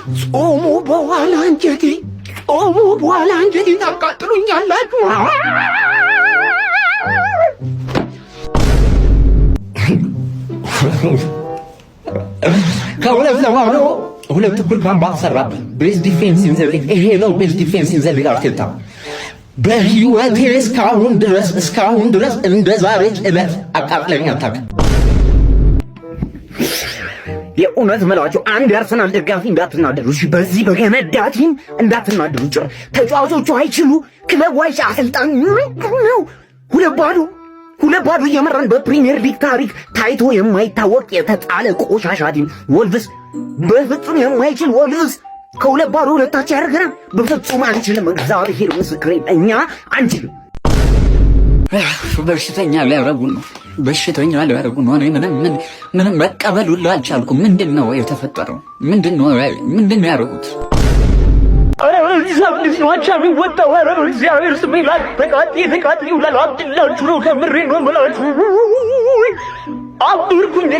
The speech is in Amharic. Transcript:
ጾሙ በኋላ አንጀቴ ጾሙ በኋላ አንጀቴ ታቃጥሉኛላችሁ። ከሁለት ለማዶ ሁለት እኩል ካምባክ ሰራብን። ቤዝ ዲፌንስ ኢንዘሊ ይሄ ነው። ቤዝ ዲፌንስ ኢንዘሊ አርቴታ በህይወቴ እስካሁን ድረስ እንደ ዛሬ ዕለት አቃጥለኝ አታውቅም። የእውነት መላችሁ አንድ የአርሰናል ደጋፊ እንዳትናደሩ፣ እሺ? በዚህ በገመዳ ቲም እንዳትናደሩ። ጭር ተጫዋቾቹ አይችሉ፣ ክለቡ አይች አሰልጣኝ ነው። ሁለት ባዶ እየመራን በፕሪሚየር ሊግ ታሪክ ታይቶ የማይታወቅ የተጣለ ቆሻሻ ቲም ወልቭስ፣ በፍጹም የማይችል ወልቭስ ከሁለት ባዶ ሁለታች ያደርገናል። በፍጹም አንችልም። እግዚአብሔር ምስክሬ፣ እኛ አንችልም። በሽተኛ ሊያረጉን ነው። ምንም መቀበል ሁሉ አልቻልኩም። ምንድን ነው የተፈጠረው? ምንድን ነው ያደረጉት? እግዚአብሔር ስሜ ተቃጥሎ ላላችሁ ነው። ከምሬ ነው የምላችሁ። አብርኩኝ